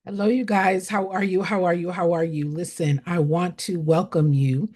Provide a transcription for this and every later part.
Hello, you guys. How are you? How are you? How are you? Listen, I want to welcome you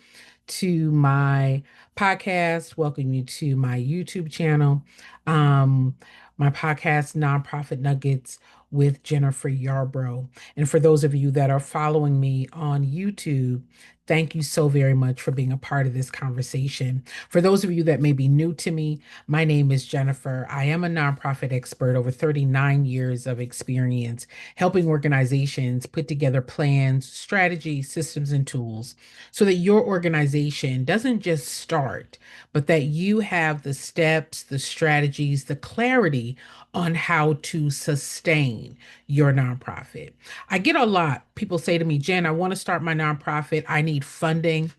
to my podcast, welcome you to my YouTube channel, um, my podcast, Nonprofit Nuggets with Jennifer Yarbrough. And for those of you that are following me on YouTube, thank you so very much for being a part of this conversation. For those of you that may be new to me, my name is Jennifer. I am a nonprofit expert, over 39 years of experience helping organizations put together plans, strategies, systems, and tools so that your organization doesn't just start, but that you have the steps, the strategies, the clarity on how to sustain your nonprofit. I get a lot. People say to me, Jen, I want to start my nonprofit. I need funding.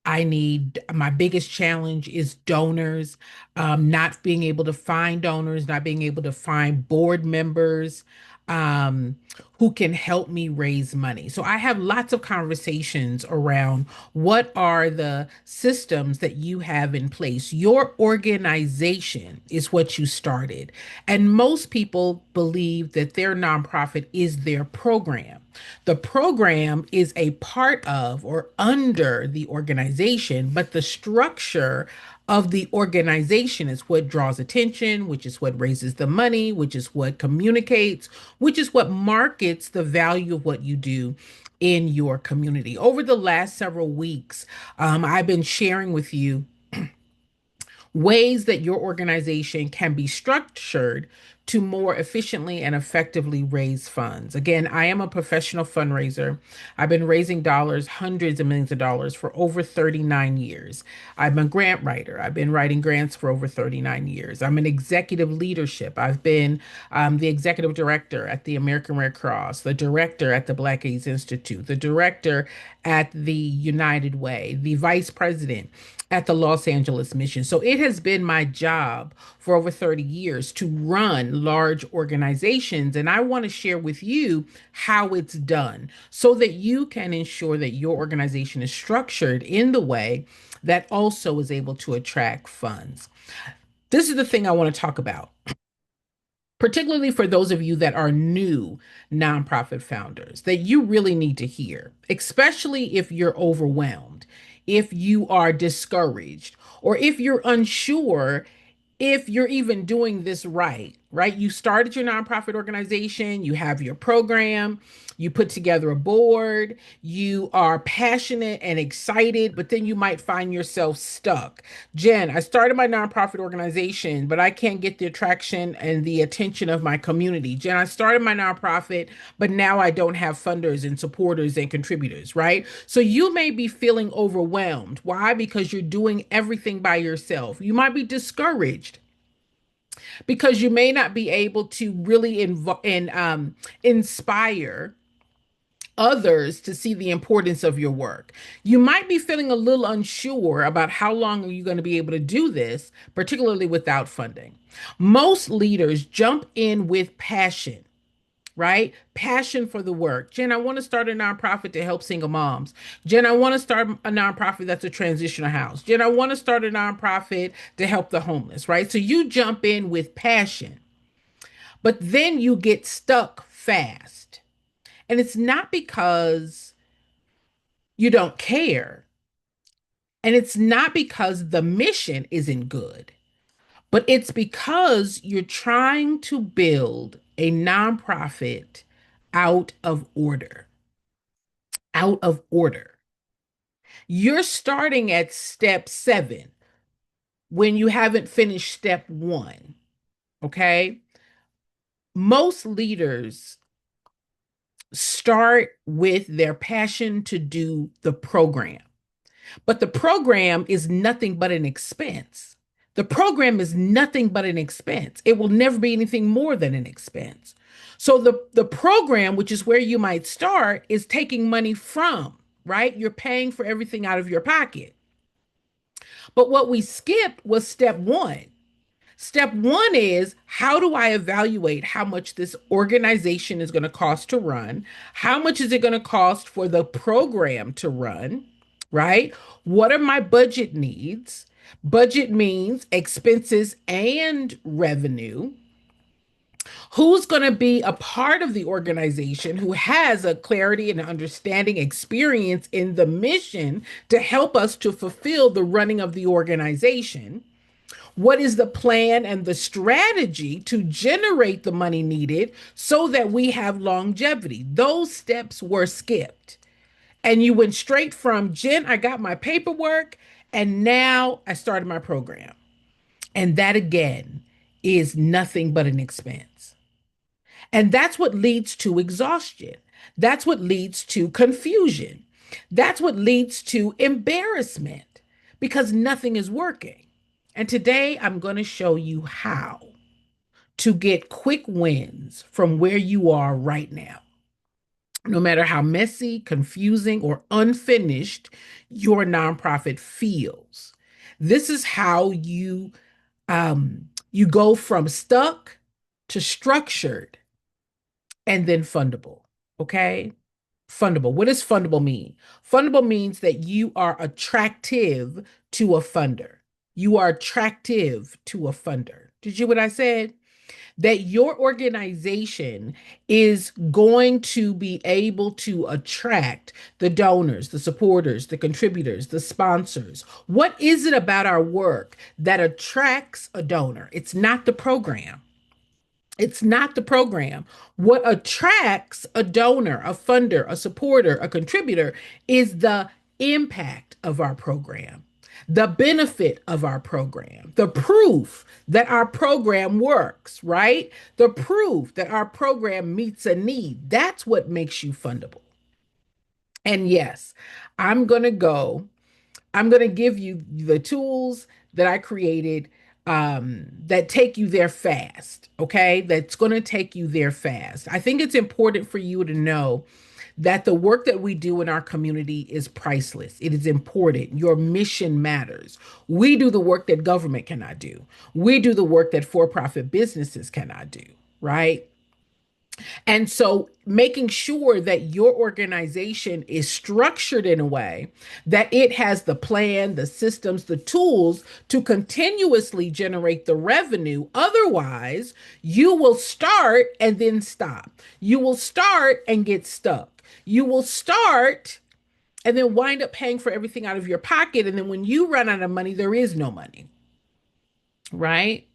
My biggest challenge is donors, not being able to find donors, not being able to find board members um, who can help me raise money. So I have lots of conversations around what are the systems that you have in place. Your organization is what you started. And most people believe that their nonprofit is their program. The program is a part of or under the organization, but the structure of the organization is what draws attention, which is what raises the money, which is what communicates, which is what markets the value of what you do in your community. Over the last several weeks, I've been sharing with you ways that your organization can be structured to more efficiently and effectively raise funds. Again, I am a professional fundraiser. I've been raising dollars, hundreds of millions of dollars for over 39 years. I'm a grant writer. I've been writing grants for over 39 years. I'm an executive leadership. I've been the executive director at the American Red Cross, the director at the Black AIDS Institute, the director at the United Way, the vice president at the Los Angeles Mission. So it has been my job for over 30 years to run large organizations. And I want to share with you how it's done so that you can ensure that your organization is structured in the way that also is able to attract funds. This is the thing I want to talk about, particularly for those of you that are new nonprofit founders, that you really need to hear, especially if you're overwhelmed, if you are discouraged, or if you're unsure if you're even doing this right, right? You started your nonprofit organization, you have your program, you put together a board, you are passionate and excited, but then you might find yourself stuck. Jen, I started my nonprofit organization, but I can't get the attraction and the attention of my community. Jen, I started my nonprofit, but now I don't have funders and supporters and contributors, right? So you may be feeling overwhelmed. Why? Because you're doing everything by yourself. You might be discouraged because you may not be able to really inspire others to see the importance of your work. You might be feeling a little unsure about how long are you going to be able to do this, particularly without funding. Most leaders jump in with passion, right? Passion for the work. Jen, I want to start a nonprofit to help single moms. Jen, I want to start a nonprofit that's a transitional house. Jen, I want to start a nonprofit to help the homeless, right? So you jump in with passion, but then you get stuck fast. And it's not because you don't care, and it's not because the mission isn't good, but it's because you're trying to build a nonprofit out of order. Out of order. You're starting at step 7 when you haven't finished step 1. Okay. Most leaders start with their passion to do the program, but the program is nothing but an expense. The program is nothing but an expense. It will never be anything more than an expense. So the program, which is where you might start, is taking money from, right? You're paying for everything out of your pocket. But what we skipped was step 1. Step 1 is, how do I evaluate how much this organization is going to cost to run? How much is it going to cost for the program to run? Right? What are my budget needs? Budget means expenses and revenue. Who's going to be a part of the organization who has a clarity and understanding experience in the mission to help us to fulfill the running of the organization? What is the plan and the strategy to generate the money needed so that we have longevity? Those steps were skipped. And you went straight from, Jen, I got my paperwork, and now I started my program. And that again is nothing but an expense. And that's what leads to exhaustion. That's what leads to confusion. That's what leads to embarrassment because nothing is working. And today I'm going to show you how to get quick wins from where you are right now. No matter how messy, confusing, or unfinished your nonprofit feels, this is how you go from stuck to structured and then fundable. Okay. Fundable. What does fundable mean? Fundable means that you are attractive to a funder. You are attractive to a funder. Did you hear what I said? That your organization is going to be able to attract the donors, the supporters, the contributors, the sponsors. What is it about our work that attracts a donor? It's not the program. It's not the program. What attracts a donor, a funder, a supporter, a contributor is the impact of our program, the benefit of our program, the proof that our program works, right? The proof that our program meets a need. That's what makes you fundable. And yes, I'm going to go I'm going to give you the tools that I created that take you there fast. Okay. That's going to take you there fast. I think it's important for you to know that the work that we do in our community is priceless. It is important. Your mission matters. We do the work that government cannot do, we do the work that for profit businesses cannot do. Right. And so making sure that your organization is structured in a way that it has the plan, the systems, the tools to continuously generate the revenue. Otherwise, you will start and then stop. You will start and get stuck. You will start and then wind up paying for everything out of your pocket. And then when you run out of money, there is no money, right?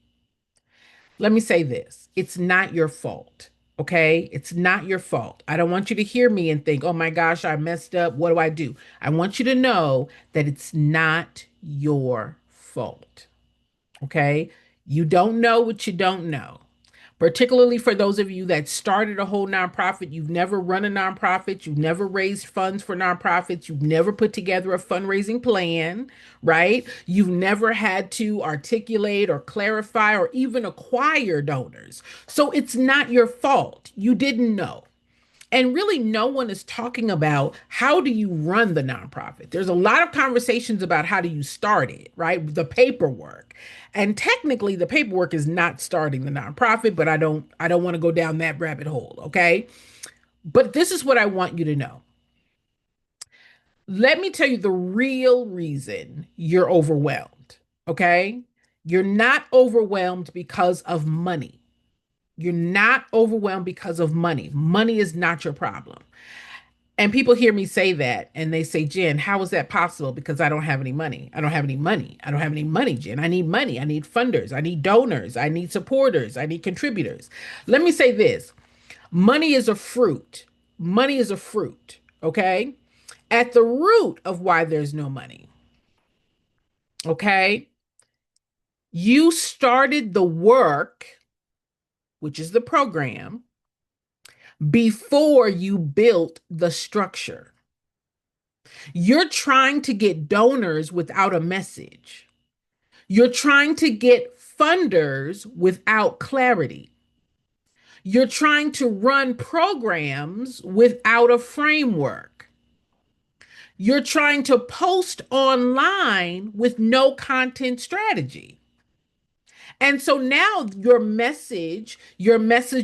Let me say this, it's not your fault. Okay. It's not your fault. I don't want you to hear me and think, oh my gosh, I messed up. What do I do? I want you to know that it's not your fault. Okay. You don't know what you don't know. Particularly for those of you that started a whole nonprofit, you've never run a nonprofit, you've never raised funds for nonprofits, you've never put together a fundraising plan, right? You've never had to articulate or clarify or even acquire donors. So it's not your fault. You didn't know. And really, no one is talking about how do you run the nonprofit. There's a lot of conversations about how do you start it, right? The paperwork. And technically, the paperwork is not starting the nonprofit, but I don't want to go down that rabbit hole, okay? But this is what I want you to know. Let me tell you the real reason you're overwhelmed, okay? You're not overwhelmed because of money. You're not overwhelmed because of money. Money is not your problem. And people hear me say that and they say, Jen, how is that possible? Because I don't have any money. I don't have any money. I don't have any money, Jen. I need money. I need funders. I need donors. I need supporters. I need contributors. Let me say this, money is a fruit. Money is a fruit. Okay. At the root of why there's no money. Okay. You started the work, which is the program, before you built the structure. You're trying to get donors without a message. You're trying to get funders without clarity. You're trying to run programs without a framework. You're trying to post online with no content strategy. And so now your message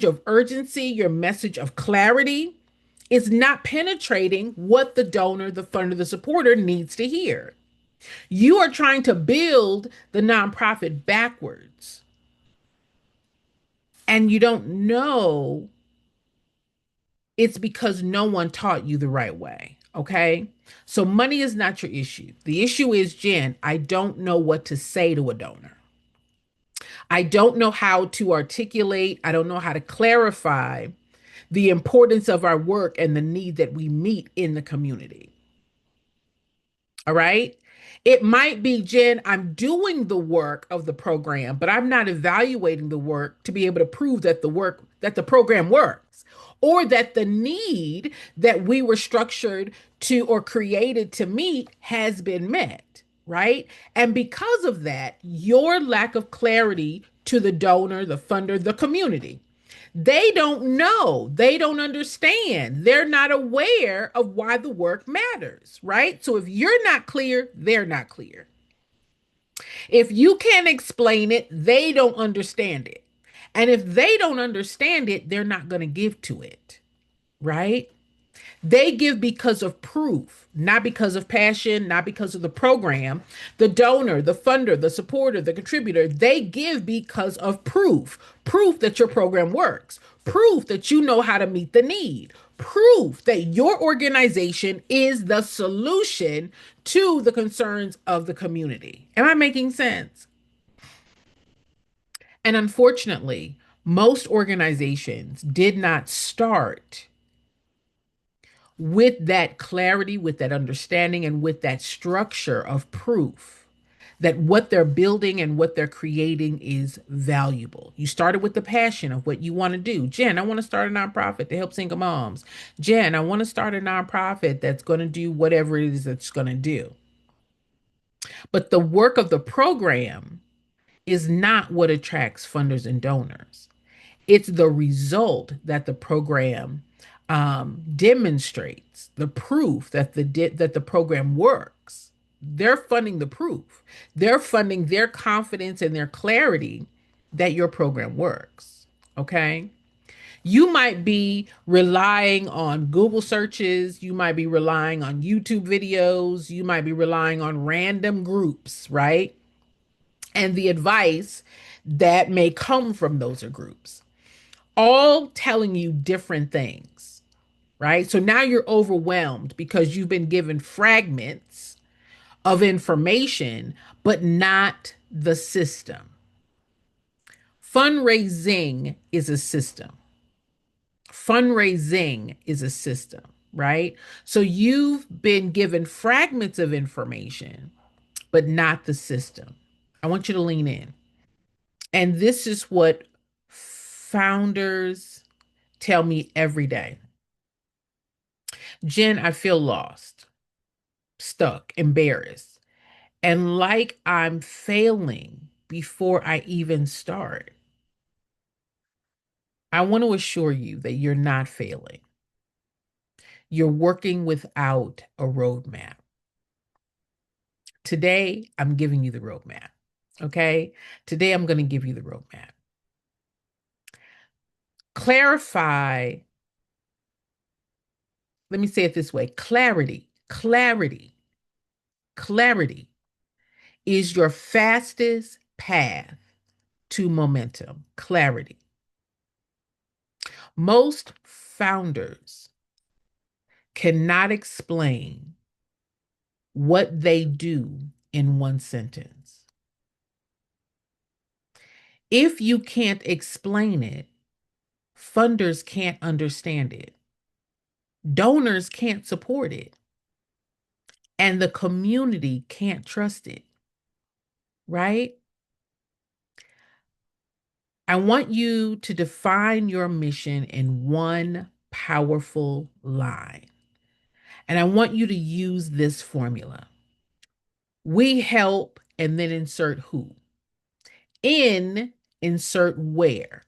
of urgency, your message of clarity is not penetrating what the donor, the funder, the supporter needs to hear. You are trying to build the nonprofit backwards. and you don't know, it's because no one taught you the right way. Okay. So money is not your issue. The issue is, Jen, I don't know what to say to a donor. I don't know how to articulate, I don't know how to clarify the importance of our work and the need that we meet in the community. All right. It might be, Jen, I'm doing the work of the program, but I'm not evaluating the work to be able to prove that the program works, or that the need that we were structured to or created to meet has been met. Right. And because of that, your lack of clarity to the donor, the funder, the community, they don't know. They don't understand. They're not aware of why the work matters, right? So if you're not clear, they're not clear. If you can't explain it, they don't understand it. And if they don't understand it, they're not going to give to it, right? They give because of proof, not because of passion, not because of the program. The donor, the funder, the supporter, the contributor, they give because of proof. Proof that your program works. Proof that you know how to meet the need. Proof that your organization is the solution to the concerns of the community. Am I making sense? And unfortunately, most organizations did not start with that clarity, with that understanding, and with that structure of proof that what they're building and what they're creating is valuable. You started with the passion of what you want to do. Jen, I want to start a nonprofit to help single moms. Jen, I want to start a nonprofit that's going to do whatever it is that's going to do. But the work of the program is not what attracts funders and donors. It's the result that the program demonstrates, the proof that the program works. They're funding the proof. They're funding their confidence and their clarity that your program works. Okay. You might be relying on Google searches. You might be relying on YouTube videos. You might be relying on random groups, right? And the advice that may come from those groups, all telling you different things, right? So now you're overwhelmed because you've been given fragments of information, but not the system. Fundraising is a system. Fundraising is a system, right? So you've been given fragments of information, but not the system. I want you to lean in. And this is what founders tell me every day. Jen, I feel lost, stuck, embarrassed, and like I'm failing before I even start. I want to assure you that you're not failing. You're working without a roadmap. Today, I'm giving you the roadmap. Okay. Today, I'm going to give you the roadmap. Clarify. Let me say it this way: clarity is your fastest path to momentum. Clarity. Most founders cannot explain what they do in one sentence. If you can't explain it, funders can't understand it, donors can't support it, and the community can't trust it, right? I want you to define your mission in one powerful line. And I want you to use this formula. We help, and then insert who. In, insert where.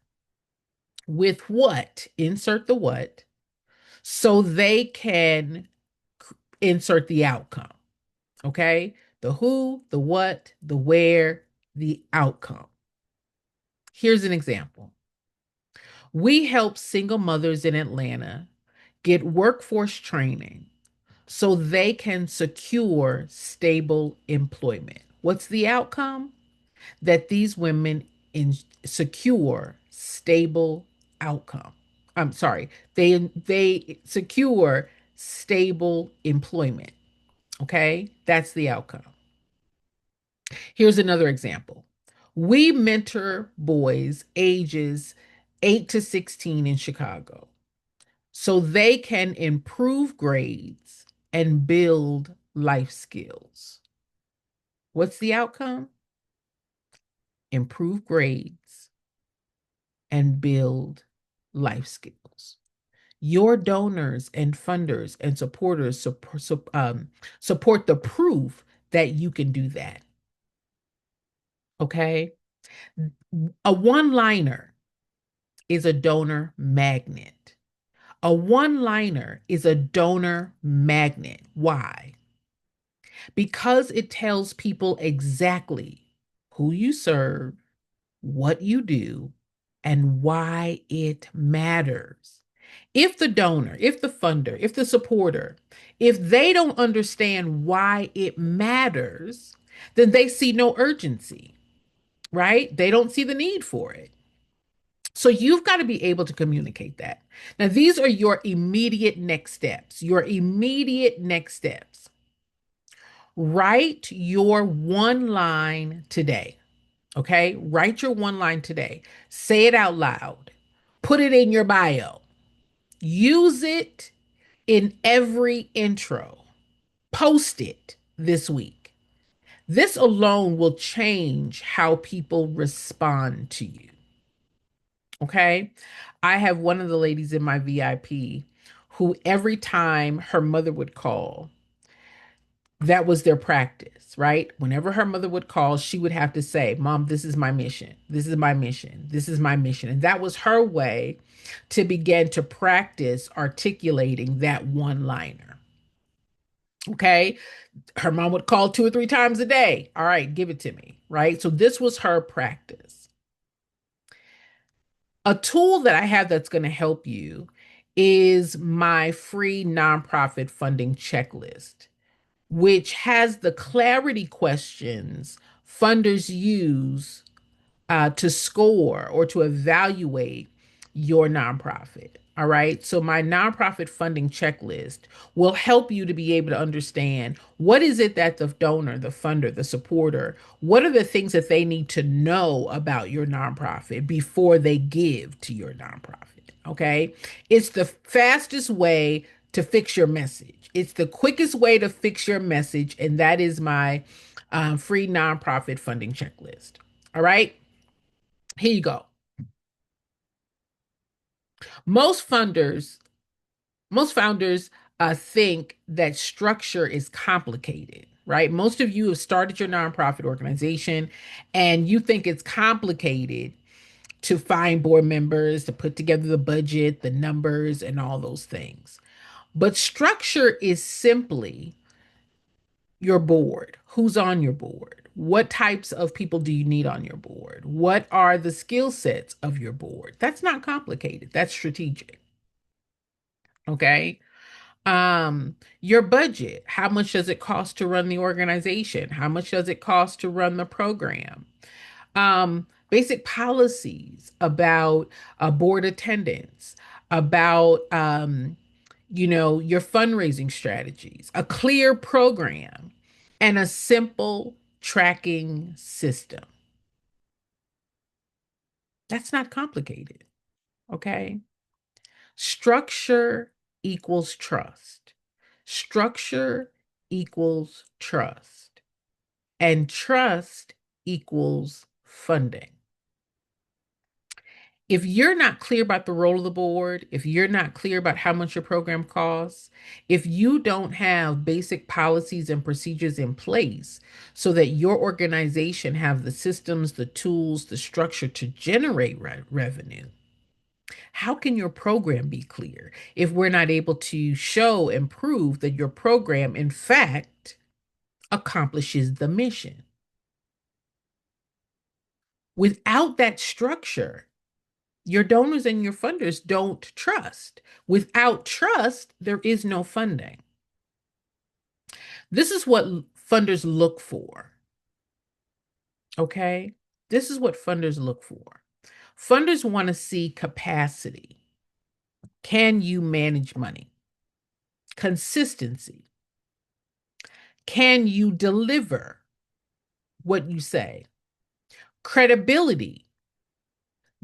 With what, insert the what, so they can insert the outcome. Okay? The who, the what, the where, the outcome. Here's an example. We help single mothers in Atlanta get workforce training so they can secure stable employment. What's the outcome? That these women secure stable outcome. I'm sorry, they secure stable employment. Okay, that's the outcome. Here's another example. We mentor boys ages 8 to 16 in Chicago so they can improve grades and build life skills. What's the outcome? Improve grades and build life skills. Your donors and funders and supporters support the proof that you can do that. Okay. A one liner is a donor magnet. A one liner is a donor magnet. Why? Because it tells people exactly who you serve, what you do, and why it matters. If the donor, if the funder, if the supporter, if they don't understand why it matters, then they see no urgency, right? They don't see the need for it. So you've got to be able to communicate that. Now, these are your immediate next steps. Your immediate next steps. Write your one line today. Okay? Write your one line today. Say it out loud. Put it in your bio. Use it in every intro. Post it this week. This alone will change how people respond to you. Okay. I have one of the ladies in my VIP who, every time her mother would call, that was their practice, right? Whenever her mother would call, she would have to say, Mom, this is my mission. This is my mission. This is my mission. And that was her way to begin to practice articulating that one liner. Okay. Her mom would call 2 or 3 times a day. All right, give it to me. Right. So this was her practice. A tool that I have that's going to help you is my free nonprofit funding checklist, which has the clarity questions funders use to score or to evaluate your nonprofit. All right. So my nonprofit funding checklist will help you to be able to understand what is it that the donor, the funder, the supporter, what are the things that they need to know about your nonprofit before they give to your nonprofit. Okay. It's the fastest way to fix your message. It's the quickest way to fix your message. And that is my free nonprofit funding checklist. All right. Here you go. Most funders, most founders think that structure is complicated, right? Most of you have started your nonprofit organization and you think it's complicated to find board members, to put together the budget, the numbers, and all those things. But structure is simply your board. Who's on your board? What types of people do you need on your board? What are the skill sets of your board? That's not complicated. That's strategic. Okay. Your budget. How much does it cost to run the organization? How much does it cost to run the program? Basic policies about board attendance, about your fundraising strategies, a clear program, and a simple tracking system. That's not complicated. Okay. Structure equals trust. Structure equals trust. And trust equals funding. If you're not clear about the role of the board, if you're not clear about how much your program costs, if you don't have basic policies and procedures in place so that your organization have the systems, the tools, the structure to generate revenue, how can your program be clear if we're not able to show and prove that your program, in fact, accomplishes the mission? Without that structure, your donors and your funders don't trust. Without trust, there is no funding. This is what funders look for. Okay? This is what funders look for. Funders want to see capacity. Can you manage money? Consistency. Can you deliver what you say? Credibility.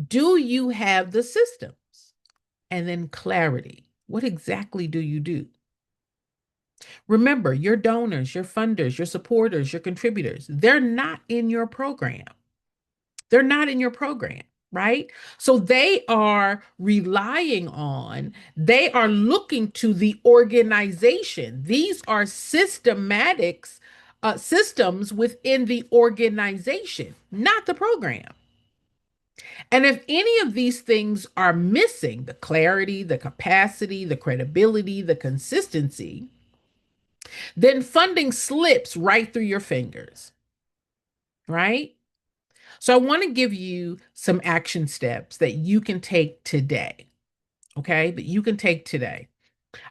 Do you have the systems? And then clarity. What exactly do you do? Remember, your donors, your funders, your supporters, your contributors, they're not in your program. They're not in your program, right? So they are relying on, they are looking to the organization. These are systematics, systems within the organization, not the program. And if any of these things are missing, the clarity, the capacity, the credibility, the consistency, then funding slips right through your fingers, right? So I want to give you some action steps that you can take today, okay? That you can take today.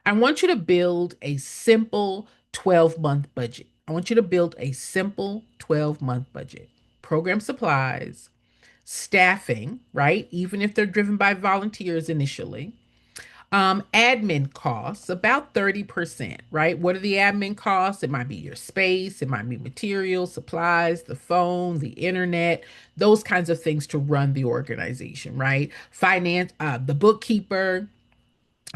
I want you to build a simple 12-month budget. I want you to build a simple 12-month budget. Program supplies, staffing, right? Even if they're driven by volunteers initially. Admin costs, about 30%, right? What are the admin costs? It might be your space, it might be materials, supplies, the phone, the internet, those kinds of things to run the organization, right? Finance, the bookkeeper,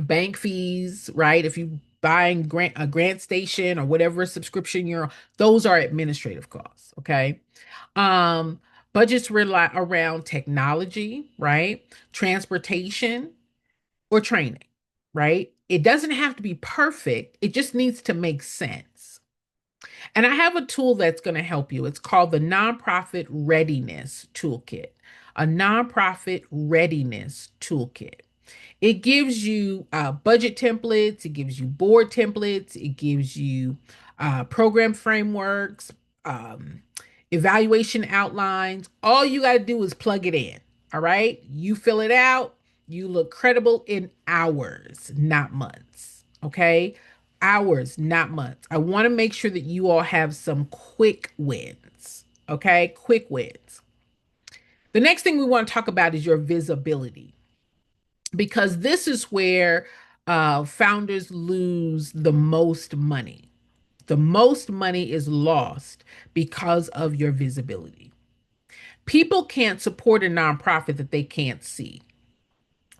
bank fees, right? If you buying a grant station or whatever subscription you're on, those are administrative costs, okay? Um, Budgets rely around technology, right? Transportation or training, right? It doesn't have to be perfect. It just needs to make sense. And I have a tool that's going to help you. It's called the Nonprofit Readiness Toolkit. A nonprofit readiness toolkit. It gives you budget templates, it gives you board templates, it gives you program frameworks, um, evaluation outlines. All you got to do is plug it in. All right. You fill it out. You look credible in hours, not months. Okay. Hours, not months. I want to make sure that you all have some quick wins. Okay. Quick wins. The next thing we want to talk about is your visibility, because this is where founders lose the most money. The most money is lost because of your visibility. People can't support a nonprofit that they can't see,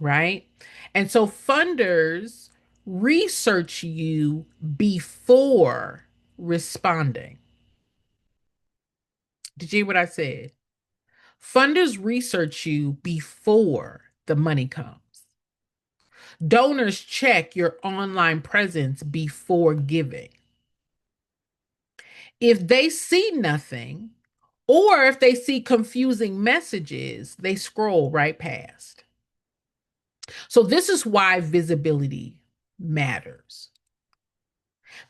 right? And so funders research you before responding. Did you hear what I said? Funders research you before the money comes. Donors check your online presence before giving. If they see nothing, or if they see confusing messages, they scroll right past. So, this is why visibility matters.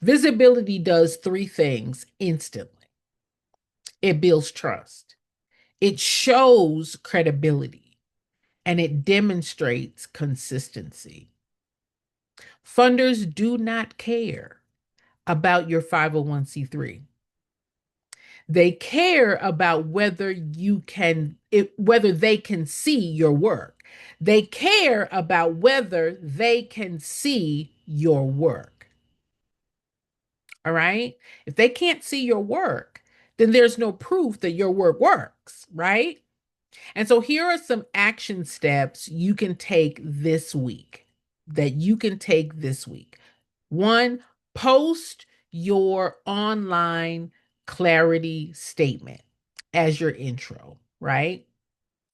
Visibility does three things instantly: it builds trust, it shows credibility, and it demonstrates consistency. Funders do not care about your 501c3. They care about whether they can see your work. They care about whether they can see your work. All right? If they can't see your work, then there's no proof that your work works, right? And so here are some action steps you can take this week. One, post your online clarity statement as your intro, right?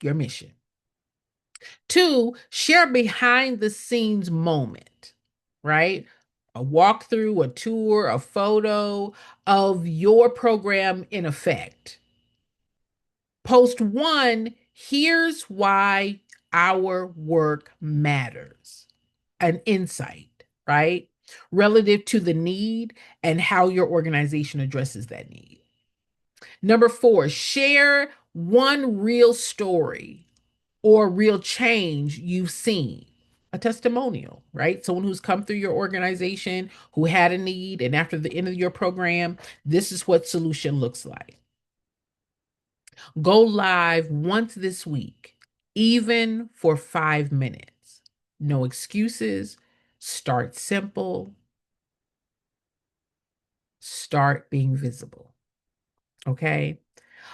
Your mission. Two, share behind the scenes moment, right? A walkthrough, a tour, a photo of your program in effect. Post one, here's why our work matters. An insight, right? Relative to the need and how your organization addresses that need. Number four, share one real story or real change you've seen. A testimonial, right? Someone who's come through your organization, who had a need, and after the end of your program, this is what solution looks like. Go live once this week even for 5 minutes. No excuses. Start simple. Start being visible. Okay.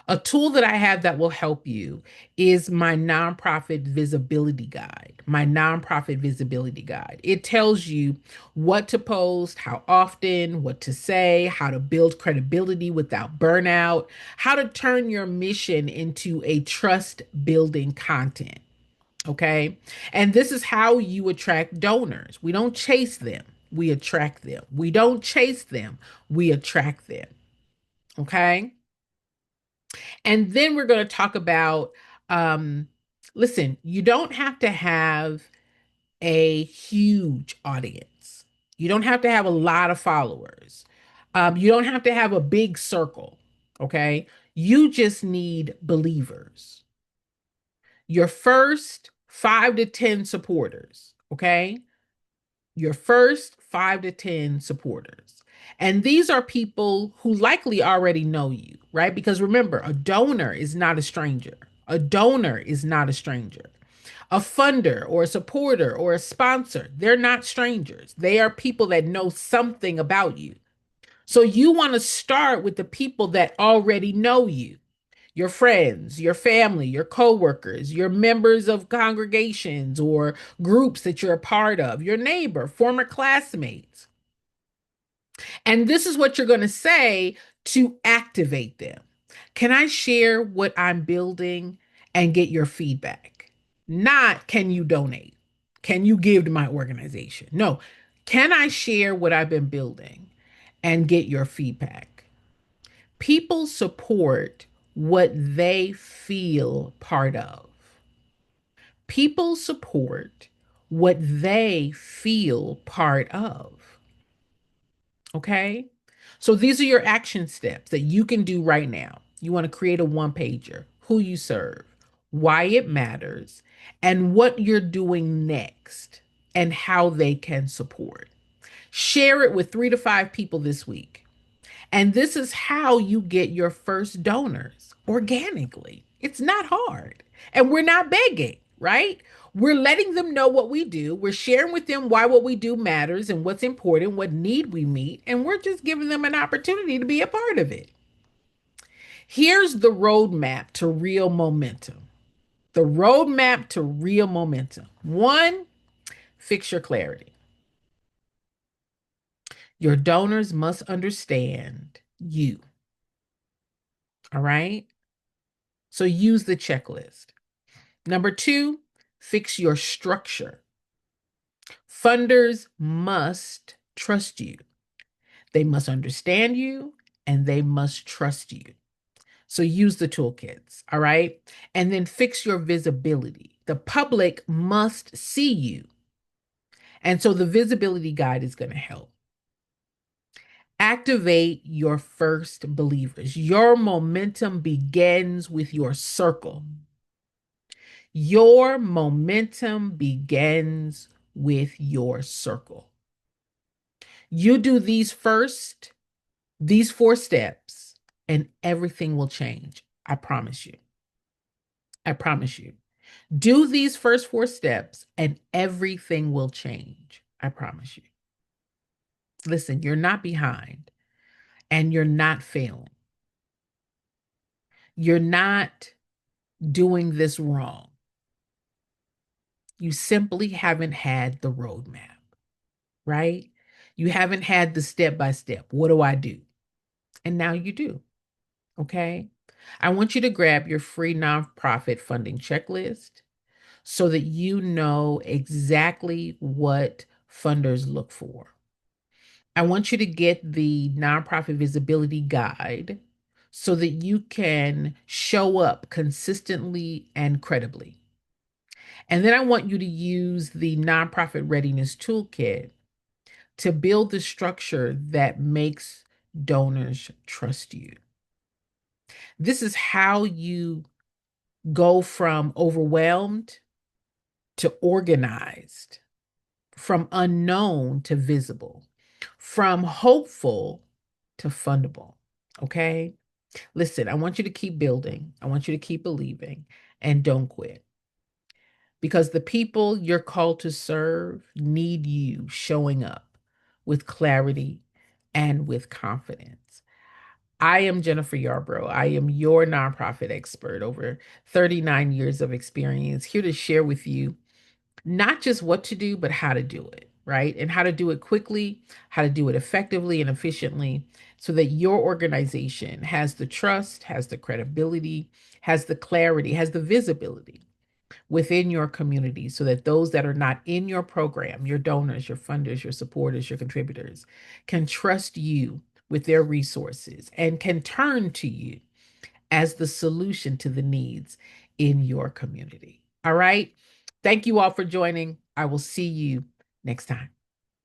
A tool that I have that will help you is my nonprofit visibility guide. My nonprofit visibility guide. It tells you what to post, how often, what to say, how to build credibility without burnout, how to turn your mission into a trust building content. Okay. And this is how you attract donors. We don't chase them, we attract them. We don't chase them, we attract them. Okay. And then we're going to talk about um, listen, you don't have to have a huge audience, you don't have to have a lot of followers, you don't have to have a big circle. Okay. You just need believers, your first 5 to 10 supporters. Okay. Your first 5 to 10 supporters. And these are people who likely already know you, right? Because remember, a donor is not a stranger. A donor is not a stranger. A funder or a supporter or a sponsor, they're not strangers. They are people that know something about you. So you want to start with the people that already know you, your friends, your family, your coworkers, your members of congregations or groups that you're a part of, your neighbor, former classmates. And this is what you're going to say to activate them. Can I share what I'm building and get your feedback? Not, can you donate? Can you give to my organization? No. Can I share what I've been building and get your feedback? People support what they feel part of. People support what they feel part of. Okay? So these are your action steps that you can do right now. You want to create a one pager, who you serve, why it matters, and what you're doing next, and how they can support. Share it with 3 to 5 people this week. And this is how you get your first donors organically. It's not hard. And we're not begging, right? We're letting them know what we do. We're sharing with them why what we do matters and what's important, what need we meet. And we're just giving them an opportunity to be a part of it. Here's the roadmap to real momentum. The roadmap to real momentum. One, fix your clarity. Your donors must understand you. All right. So use the checklist. Number two, fix your structure. Funders must trust you. They must understand you and they must trust you. So use the toolkits, all right? And then fix your visibility. The public must see you. And so the visibility guide is going to help. Activate your first believers. Your momentum begins with your circle. Your momentum begins with your circle. You do these 4 steps, and everything will change. I promise you. I promise you. Do these first 4 steps, and everything will change. I promise you. Listen, you're not behind, and you're not failing. You're not doing this wrong. You simply haven't had the roadmap, right? You haven't had the step by step. What do I do? And now you do. Okay. I want you to grab your free nonprofit funding checklist so that you know exactly what funders look for. I want you to get the nonprofit visibility guide so that you can show up consistently and credibly. And then I want you to use the nonprofit readiness toolkit to build the structure that makes donors trust you. This is how you go from overwhelmed to organized, from unknown to visible, from hopeful to fundable. Okay? Listen, I want you to keep building. I want you to keep believing and don't quit. because the people you're called to serve need you showing up with clarity and with confidence. I am Jennifer Yarbrough. I am your nonprofit expert, over 39 years of experience, here to share with you not just what to do, but how to do it, right? And how to do it quickly, how to do it effectively and efficiently so that your organization has the trust, has the credibility, has the clarity, has the visibility within your community so that those that are not in your program, your donors, your funders, your supporters, your contributors, can trust you with their resources and can turn to you as the solution to the needs in your community. All right. Thank you all for joining. I will see you next time.